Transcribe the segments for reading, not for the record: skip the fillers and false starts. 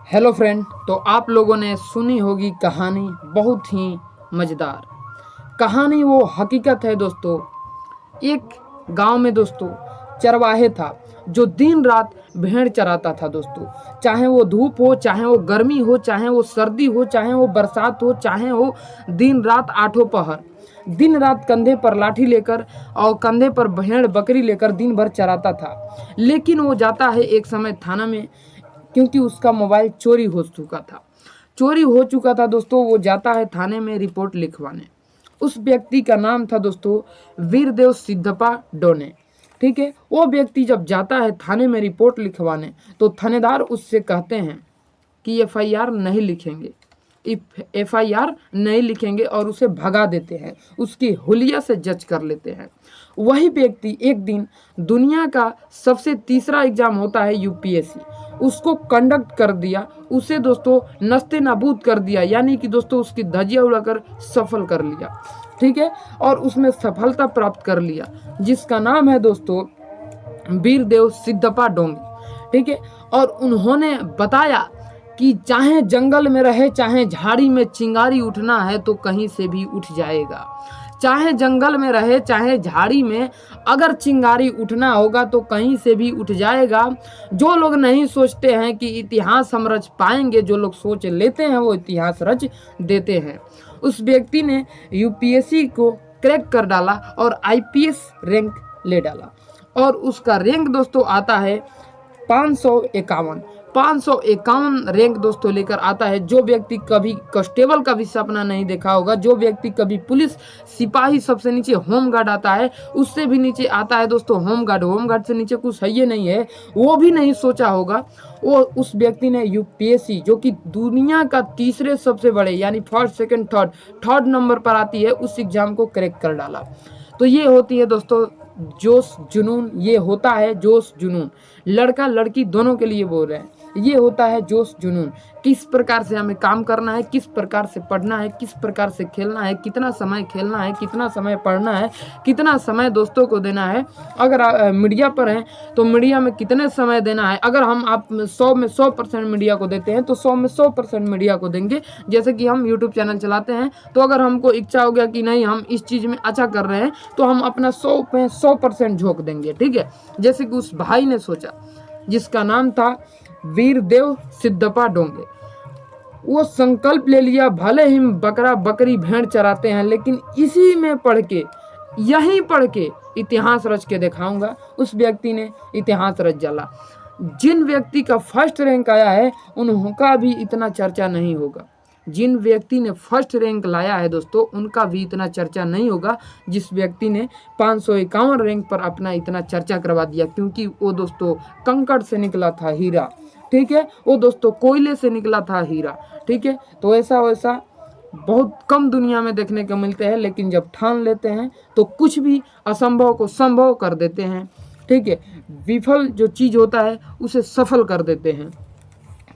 Hello friend, तो आप लोगों ने सुनी होगी कहानी, बहुत ही मज़ेदार कहानी। वो हकीकत है दोस्तों। एक गांव में दोस्तों चरवाहे था जो दिन रात भेड़ चराता था दोस्तों। चाहे वो धूप हो, चाहे वो गर्मी हो, चाहे वो सर्दी हो, चाहे वो बरसात हो, चाहे वो दिन रात आठों पहर, दिन रात कंधे पर लाठी लेकर और कंधे पर भेड़ बकरी लेकर दिन भर चराता था। लेकिन वो जाता है एक समय थाना में, क्योंकि उसका मोबाइल चोरी हो चुका था। दोस्तों। वो जाता है थाने में रिपोर्ट लिखवाने। उस व्यक्ति का नाम था दोस्तों वीरदेव सिद्धप्पा डोने। ठीक है, वो व्यक्ति जब जाता है थाने में रिपोर्ट लिखवाने, तो थानेदार उससे कहते हैं कि एफआईआर नहीं लिखेंगे, एफआईआर नहीं लिखेंगे और उसे भगा देते हैं, उसकी हुलिया से जज कर लेते हैं। वही व्यक्ति एक दिन दुनिया का सबसे तीसरा एग्जाम होता है यूपीएससी, उसको कंडक्ट कर दिया, उसे दोस्तों नस्ते नाबूद कर दिया, यानी कि दोस्तों उसकी धज्जियां उड़ाकर सफल कर लिया। ठीक है, और उसमें सफलता प्राप्त कर लिया, जिसका नाम है दोस्तों वीरदेव सिद्धप्पा डोंगे। ठीक है, और उन्होंने बताया कि चाहे जंगल में रहे, चाहे झाड़ी में चिंगारी उठना है तो कहीं से भी उठ जाएगा। चाहे जंगल में रहे, चाहे झाड़ी में अगर चिंगारी उठना होगा तो कहीं से भी उठ जाएगा। जो लोग नहीं सोचते हैं कि इतिहास हम रच पाएंगे, जो लोग सोच लेते हैं वो इतिहास रच देते हैं। उस व्यक्ति ने यूपीएससी को क्रैक कर डाला और आईपीएस रैंक ले डाला, और उसका रैंक दोस्तों आता है 551 रैंक दोस्तों लेकर आता है। जो व्यक्ति कभी कांस्टेबल का भी सपना नहीं देखा होगा, जो व्यक्ति कभी पुलिस सिपाही, सबसे नीचे होमगार्ड आता है, उससे भी नीचे आता है दोस्तों होमगार्ड से नीचे कुछ है ये नहीं है, वो भी नहीं सोचा होगा, वो उस व्यक्ति ने यूपीएससी, जो कि दुनिया का तीसरे सबसे बड़े यानी फर्स्ट सेकंड थर्ड नंबर पर आती है, उस एग्जाम को क्रैक कर डाला। तो ये होती है दोस्तों जोश जुनून, ये होता है जोश जुनून। लड़का लड़की दोनों के लिए बोल रहे हैं, ये होता है जोश जुनून। किस प्रकार से हमें काम करना है, किस प्रकार से पढ़ना है, किस प्रकार से खेलना है, कितना समय खेलना है, कितना समय पढ़ना है, कितना समय दोस्तों को देना है। अगर आप मीडिया पर हैं तो मीडिया में कितने समय देना है। अगर हम आप 100 में 100% मीडिया को देते हैं तो 100 में 100% मीडिया को देंगे। जैसे कि हम यूट्यूब चैनल चलाते हैं, तो अगर हमको इच्छा हो गया कि नहीं हम इस चीज़ में अच्छा कर रहे हैं, तो हम अपना 100 में 100% झोंक देंगे। ठीक है, जैसे कि उस भाई ने सोचा, जिसका नाम था वीरदेव सिद्धप्पा डोंगे। वो संकल्प ले लिया, भले ही बकरा बकरी भेड़ चराते हैं, लेकिन इसी में पढ़ के, यहीं पढ़ के इतिहास रच के दिखाऊंगा। उस व्यक्ति ने इतिहास रच डाला। जिन व्यक्ति का फर्स्ट रैंक आया है उनका भी इतना चर्चा नहीं होगा, जिन व्यक्ति ने फर्स्ट रैंक लाया है दोस्तों उनका भी इतना चर्चा नहीं होगा, जिस व्यक्ति ने 551 रैंक पर अपना इतना चर्चा करवा दिया, क्योंकि वो दोस्तों कंकड़ से निकला था हीरा। ठीक है, वो दोस्तों कोयले से निकला था हीरा। ठीक है, तो ऐसा वैसा बहुत कम दुनिया में देखने को मिलते हैं, लेकिन जब ठान लेते हैं तो कुछ भी असंभव को संभव कर देते हैं। ठीक है, विफल जो चीज़ होता है उसे सफल कर देते हैं।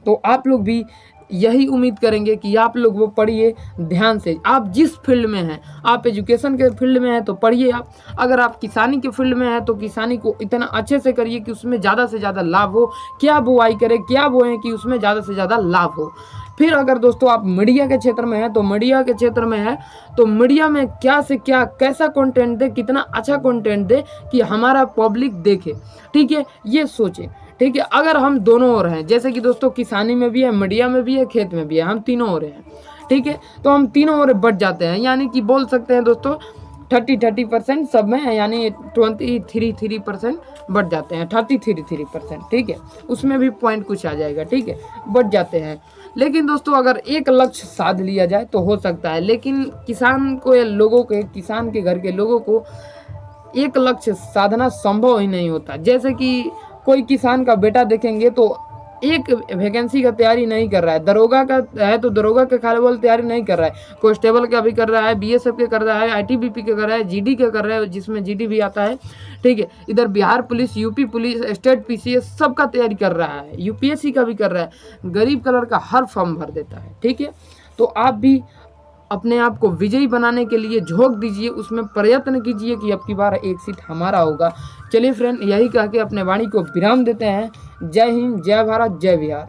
तो आप लोग भी यही उम्मीद करेंगे कि आप लोग वो पढ़िए ध्यान से। आप जिस फील्ड में हैं, आप एजुकेशन के फील्ड में हैं तो पढ़िए आप। अगर आप किसानी के फील्ड में हैं तो किसानी को इतना अच्छे से करिए कि उसमें ज़्यादा से ज़्यादा लाभ हो। क्या बुआई करें, क्या बोएं कि उसमें ज़्यादा से ज़्यादा लाभ हो। फिर अगर दोस्तों आप मीडिया के क्षेत्र में हैं तो मीडिया के क्षेत्र में है तो मीडिया में क्या से क्या, कैसा कंटेंट दे, कितना अच्छा कंटेंट दे कि हमारा पब्लिक देखे। ठीक है, ये सोचें। ठीक है, अगर हम दोनों ओर हैं, जैसे कि दोस्तों किसानी में भी है, मीडिया में भी है, खेत में भी है, हम तीनों ओर हैं। ठीक है, तो हम तीनों ओर बढ़ जाते हैं, यानी कि बोल सकते हैं दोस्तों 30% सब में है, यानी 23% बढ़ जाते हैं, 33%। ठीक है, उसमें भी पॉइंट कुछ आ जाएगा। ठीक है, बढ़ जाते हैं। लेकिन दोस्तों अगर एक लक्ष्य साध लिया जाए तो हो सकता है, लेकिन किसान को या लोगों के, किसान के घर के लोगों को एक लक्ष्य साधना संभव ही नहीं होता। जैसे कि कोई किसान का बेटा देखेंगे तो एक वैकेंसी का तैयारी नहीं कर रहा है, दरोगा का है तो दरोगा के केवल तैयारी नहीं कर रहा है, कांस्टेबल का भी कर रहा है, बीएसएफ के कर रहा है, आईटीबीपी के कर रहा है, जीडी के कर रहा है, जिसमें जीडी भी आता है। ठीक है, इधर Bihar police, UP police, state PCS सबका तैयारी कर रहा है, यूपीएससी का भी कर रहा है, गरीब कलर का हर फॉर्म भर देता है। ठीक है, तो आप भी अपने आप को विजयी बनाने के लिए झोंक दीजिए, उसमें प्रयत्न कीजिए कि अब की बार एक सीट हमारा होगा। चलिए फ्रेंड, यही कह के अपने वाणी को विराम देते हैं। जय हिंद, जय भारत, जय बिहार।